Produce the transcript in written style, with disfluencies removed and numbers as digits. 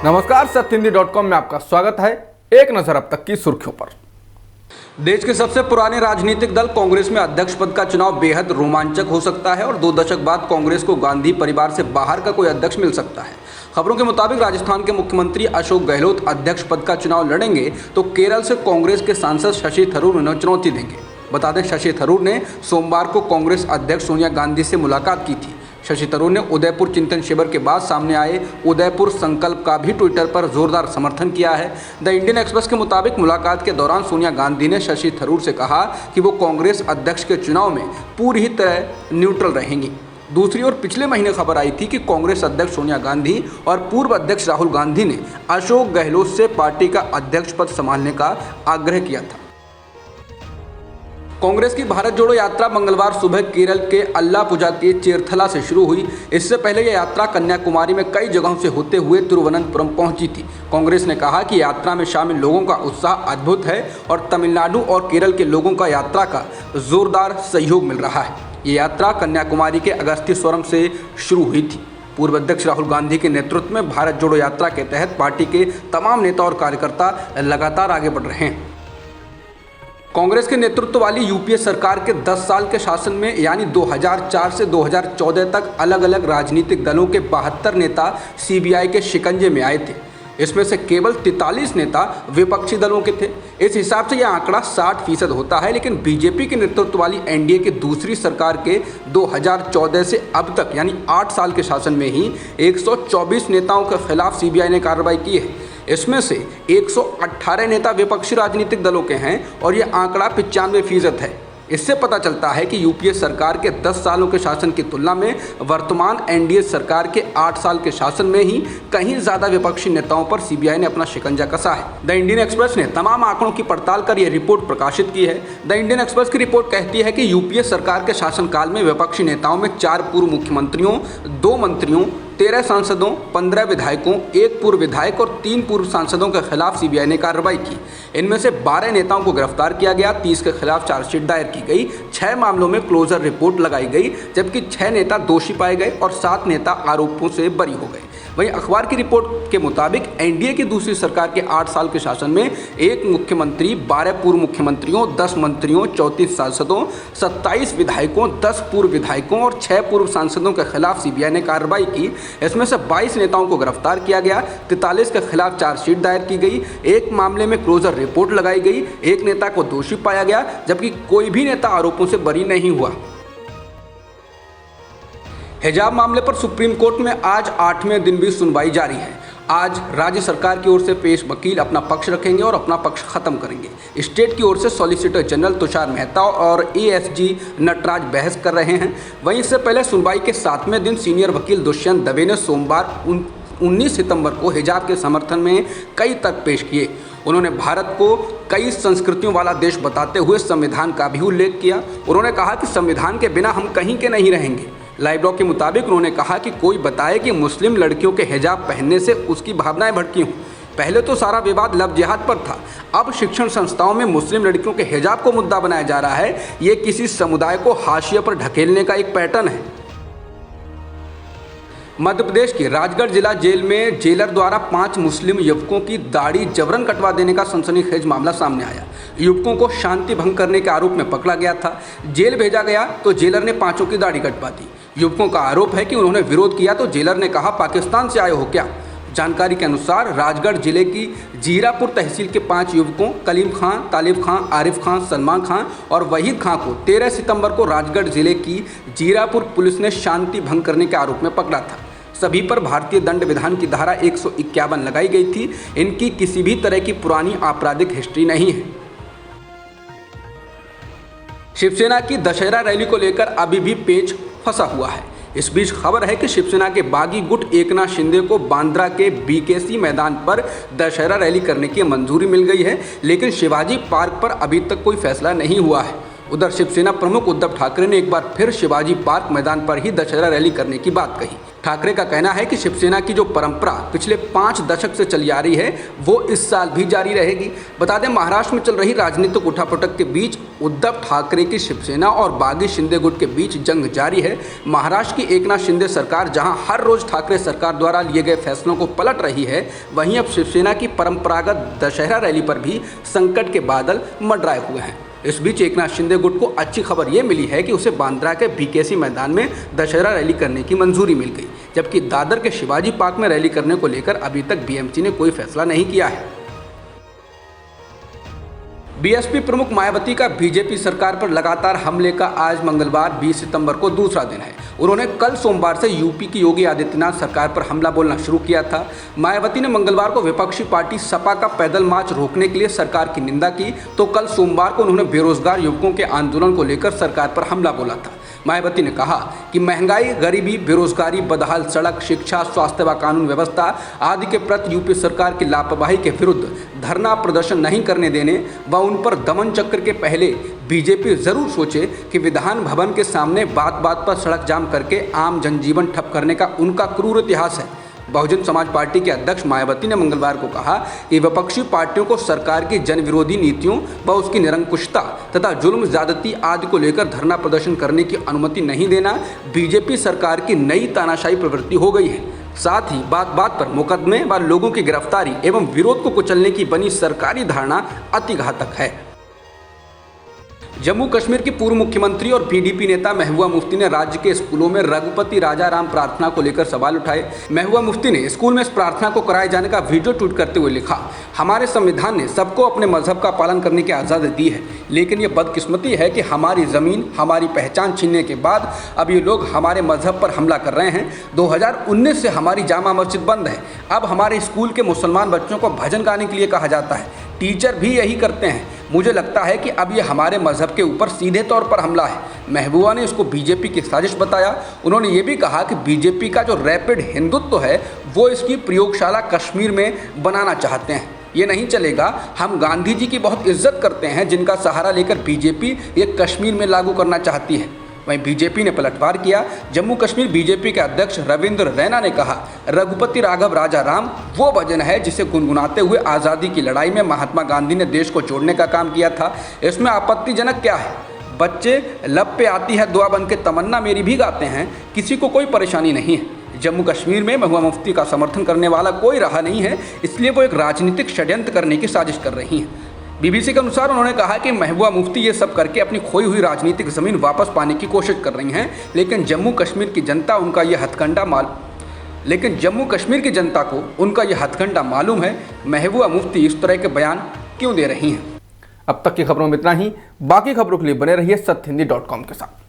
नमस्कार, सत्यहिंदी.com में आपका स्वागत है। एक नजर अब तक की सुर्खियों पर। देश के सबसे पुराने राजनीतिक दल कांग्रेस में अध्यक्ष पद का चुनाव बेहद रोमांचक हो सकता है और 2 दशक बाद कांग्रेस को गांधी परिवार से बाहर का कोई अध्यक्ष मिल सकता है। खबरों के मुताबिक राजस्थान के मुख्यमंत्री अशोक गहलोत अध्यक्ष पद का चुनाव लड़ेंगे तो केरल से कांग्रेस के सांसद शशि थरूर उन्हें चुनौती देंगे। बता दें, शशि थरूर ने सोमवार को कांग्रेस अध्यक्ष सोनिया गांधी से मुलाकात की थी। शशि थरूर ने उदयपुर चिंतन शिविर के बाद सामने आए उदयपुर संकल्प का भी ट्विटर पर जोरदार समर्थन किया है। द इंडियन एक्सप्रेस के मुताबिक मुलाकात के दौरान सोनिया गांधी ने शशि थरूर से कहा कि वो कांग्रेस अध्यक्ष के चुनाव में पूरी तरह न्यूट्रल रहेंगी। दूसरी ओर पिछले महीने खबर आई थी कि कांग्रेस अध्यक्ष सोनिया गांधी और पूर्व अध्यक्ष राहुल गांधी ने अशोक गहलोत से पार्टी का अध्यक्ष पद संभालने का आग्रह किया था। कांग्रेस की भारत जोड़ो यात्रा मंगलवार सुबह केरल के अल्लापुझा के चेरथला से शुरू हुई। इससे पहले यह यात्रा कन्याकुमारी में कई जगहों से होते हुए तिरुवनंतपुरम पहुंची थी। कांग्रेस ने कहा कि यात्रा में शामिल लोगों का उत्साह अद्भुत है और तमिलनाडु और केरल के लोगों का यात्रा का जोरदार सहयोग मिल रहा है। ये यात्रा कन्याकुमारी के अगस्त्यस्वरम से शुरू हुई थी। पूर्व अध्यक्ष राहुल गांधी के नेतृत्व में भारत जोड़ो यात्रा के तहत पार्टी के तमाम नेता और कार्यकर्ता लगातार आगे बढ़ रहे हैं। कांग्रेस के नेतृत्व वाली यूपीए सरकार के 10 साल के शासन में यानी 2004 से 2014 तक अलग अलग राजनीतिक दलों के 72 नेता सीबीआई के शिकंजे में आए थे। इसमें से केवल 43 नेता विपक्षी दलों के थे। इस हिसाब से यह आंकड़ा 60% होता है, लेकिन बीजेपी के नेतृत्व वाली एनडीए की दूसरी सरकार के 2014 से अब तक यानी 8 साल के शासन में ही 124 नेताओं के खिलाफ सीबीआई ने कार्रवाई की है। इसमें से 118 नेता विपक्षी राजनीतिक दलों के हैं और ये आंकड़ा 95% है। इससे पता चलता है कि यूपीए सरकार के 10 सालों के शासन की तुलना में वर्तमान एनडीए सरकार के 8 साल के शासन में ही कहीं ज़्यादा विपक्षी नेताओं पर सीबीआई ने अपना शिकंजा कसा है। द इंडियन एक्सप्रेस ने तमाम आंकड़ों की पड़ताल कर यह रिपोर्ट प्रकाशित की है। द इंडियन एक्सप्रेस की रिपोर्ट कहती है कि यूपीए सरकार के शासनकाल में विपक्षी नेताओं में 4 पूर्व मुख्यमंत्रियों, 2 मंत्रियों, 13 सांसदों, 15 विधायकों, 1 पूर्व विधायक और 3 पूर्व सांसदों के खिलाफ सीबीआई ने कार्रवाई की। इनमें से 12 नेताओं को गिरफ्तार किया गया, 30 के खिलाफ चार्जशीट दायर की गई, 6 मामलों में क्लोजर रिपोर्ट लगाई गई, जबकि 6 नेता दोषी पाए गए और 7 नेता आरोपों से बरी हो गए। वहीं अखबार की रिपोर्ट के मुताबिक एनडीए की दूसरी सरकार के 8 साल के शासन में 1 मुख्यमंत्री, 12 पूर्व मुख्यमंत्रियों, 10 मंत्रियों, 34 सांसदों, 27 विधायकों, 10 पूर्व विधायकों और 6 पूर्व सांसदों के खिलाफ सीबीआई ने कार्रवाई की। इसमें से 22 नेताओं को गिरफ्तार किया गया, 43 के खिलाफ चार्जशीट दायर की गई, 1 मामले में क्लोजर रिपोर्ट लगाई गई, 1 नेता को दोषी पाया गया, जबकि कोई भी नेता आरोपों से बरी नहीं हुआ। हिजाब मामले पर सुप्रीम कोर्ट में आज 8वें दिन भी सुनवाई जारी है। आज राज्य सरकार की ओर से पेश वकील अपना पक्ष रखेंगे और अपना पक्ष खत्म करेंगे। स्टेट की ओर से सॉलिसिटर जनरल तुषार मेहता और एएसजी नटराज बहस कर रहे हैं। वहीं इससे पहले सुनवाई के 7वें दिन सीनियर वकील दुष्यंत दवे ने सोमवार 19 सितंबर को हिजाब के समर्थन में कई तर्क पेश किए। उन्होंने भारत को कई संस्कृतियों वाला देश बताते हुए संविधान का भी उल्लेख किया। उन्होंने कहा कि संविधान के बिना हम कहीं के नहीं रहेंगे। लाइव ब्लॉग के मुताबिक उन्होंने कहा कि कोई बताए कि मुस्लिम लड़कियों के हिजाब पहनने से उसकी भावनाएं भड़की हों। पहले तो सारा विवाद लव जिहाद पर था, अब शिक्षण संस्थाओं में मुस्लिम लड़कियों के हिजाब को मुद्दा बनाया जा रहा है। ये किसी समुदाय को हाशिए पर ढकेलने का एक पैटर्न है। मध्य प्रदेश की राजगढ़ जिला जेल में जेलर द्वारा 5 मुस्लिम युवकों की दाढ़ी जबरन कटवा देने का सनसनीखेज मामला सामने आया। युवकों को शांति भंग करने के आरोप में पकड़ा गया था। जेल भेजा गया तो जेलर ने 5 की दाढ़ी कटवा दी। युवकों का आरोप है कि उन्होंने विरोध किया तो जेलर ने कहा, पाकिस्तान से आए हो क्या। जानकारी के अनुसार राजगढ़ जिले की जीरापुर तहसील के 5 युवकों कलीम खां, तालिब खां, आरिफ खां, सलमान खां और वहीद खां को 13 सितंबर को राजगढ़ जिले की जीरापुर पुलिस ने शांति भंग करने के आरोप में पकड़ा था। सभी पर भारतीय दंड विधान की धारा 151 लगाई गई थी। इनकी किसी भी तरह की पुरानी आपराधिक हिस्ट्री नहीं है। शिवसेना की दशहरा रैली को लेकर अभी भी पेच फंसा हुआ है। इस बीच खबर है कि शिवसेना के बागी गुट एकनाथ शिंदे को बांद्रा के बीकेसी मैदान पर दशहरा रैली करने की मंजूरी मिल गई है, लेकिन शिवाजी पार्क पर अभी तक कोई फैसला नहीं हुआ है। उधर शिवसेना प्रमुख उद्धव ठाकरे ने एक बार फिर शिवाजी पार्क मैदान पर ही दशहरा रैली करने की बात कही। ठाकरे का कहना है कि शिवसेना की जो परंपरा पिछले 5 दशक से चली आ रही है वो इस साल भी जारी रहेगी। बता दें, महाराष्ट्र में चल रही राजनीतिक उठापटक के बीच उद्धव ठाकरे की शिवसेना और बागी शिंदे गुट के बीच जंग जारी है। महाराष्ट्र की एकनाथ शिंदे सरकार जहां हर रोज ठाकरे सरकार द्वारा लिए गए फैसलों को पलट रही है, वहीं अब शिवसेना की परंपरागत दशहरा रैली पर भी संकट के बादल मंडराए हुए हैं। इस बीच एकनाथ शिंदे गुट को अच्छी खबर ये मिली है कि उसे बांद्रा के बीकेसी मैदान में दशहरा रैली करने की मंजूरी मिल गई, जबकि दादर के शिवाजी पार्क में रैली करने को लेकर अभी तक बीएमसी ने कोई फैसला नहीं किया है। बीएसपी प्रमुख मायावती का बीजेपी सरकार पर लगातार हमले का आज मंगलवार 20 सितंबर को दूसरा दिन है। उन्होंने कल सोमवार से यूपी की योगी आदित्यनाथ सरकार पर हमला बोलना शुरू किया था। मायावती ने मंगलवार को विपक्षी पार्टी सपा का पैदल मार्च रोकने के लिए सरकार की निंदा की, तो कल सोमवार को उन्होंने बेरोजगार युवकों के आंदोलन को लेकर सरकार पर हमला बोला था। मायावती ने कहा कि महंगाई, गरीबी, बेरोजगारी, बदहाल सड़क, शिक्षा, स्वास्थ्य व कानून व्यवस्था आदि के प्रति यूपी सरकार की लापरवाही के विरुद्ध धरना प्रदर्शन नहीं करने देने व उन पर दमन चक्र के पहले बीजेपी जरूर सोचे कि विधान भवन के सामने बात बात पर सड़क जाम करके आम जनजीवन ठप करने का उनका क्रूर इतिहास है। बहुजन समाज पार्टी के अध्यक्ष मायावती ने मंगलवार को कहा कि विपक्षी पार्टियों को सरकार की जन विरोधी नीतियों व उसकी निरंकुशता तथा जुल्म ज्यादती आदि को लेकर धरना प्रदर्शन करने की अनुमति नहीं देना बीजेपी सरकार की नई तानाशाही प्रवृत्ति हो गई है। साथ ही बात बात पर मुकदमे व लोगों की गिरफ्तारी एवं विरोध को कुचलने की बनी सरकारी धारणा अति घातक है। जम्मू कश्मीर की पूर्व मुख्यमंत्री और पीडीपी नेता महबूबा मुफ्ती ने राज्य के स्कूलों में रघुपति राजा राम प्रार्थना को लेकर सवाल उठाए। महबूबा मुफ्ती ने स्कूल में इस प्रार्थना को कराए जाने का वीडियो ट्वीट करते हुए लिखा, हमारे संविधान ने सबको अपने मजहब का पालन करने की आज़ादी दी है, लेकिन ये बदकिस्मती है कि हमारी ज़मीन, हमारी पहचान छीनने के बाद अब ये लोग हमारे मजहब पर हमला कर रहे हैं। 2019 से हमारी जामा मस्जिद बंद है। अब हमारे स्कूल के मुसलमान बच्चों को भजन गाने के लिए कहा जाता है। टीचर भी यही करते हैं। मुझे लगता है कि अब ये हमारे मजहब के ऊपर सीधे तौर पर हमला है। महबूबा ने इसको बीजेपी की साजिश बताया। उन्होंने ये भी कहा कि बीजेपी का जो रैपिड हिंदुत्व है वो इसकी प्रयोगशाला कश्मीर में बनाना चाहते हैं। ये नहीं चलेगा। हम गांधी जी की बहुत इज्जत करते हैं, जिनका सहारा लेकर बीजेपी ये कश्मीर में लागू करना चाहती है। वहीं बीजेपी ने पलटवार किया। जम्मू कश्मीर बीजेपी के अध्यक्ष रविंद्र रैना ने कहा, रघुपति राघव राजा राम वो भजन है जिसे गुनगुनाते हुए आज़ादी की लड़ाई में महात्मा गांधी ने देश को जोड़ने का काम किया था। इसमें आपत्तिजनक क्या है? बच्चे लब पे आती है दुआ बन के तमन्ना मेरी भी गाते हैं, किसी को कोई परेशानी नहीं है। जम्मू कश्मीर में महबूबा मुफ्ती का समर्थन करने वाला कोई रहा नहीं है, इसलिए वो एक राजनीतिक षड्यंत्र करने की साजिश कर रही हैं। बीबीसी के अनुसार उन्होंने कहा कि महबूबा मुफ्ती ये सब करके अपनी खोई हुई राजनीतिक ज़मीन वापस पाने की कोशिश कर रही हैं, लेकिन जम्मू कश्मीर की जनता को उनका ये हथकंडा मालूम है। महबूबा मुफ्ती इस तरह के बयान क्यों दे रही हैं। अब तक की खबरों में इतना ही। बाकी खबरों के लिए बने रहिए सत्यहिंदी.com के साथ।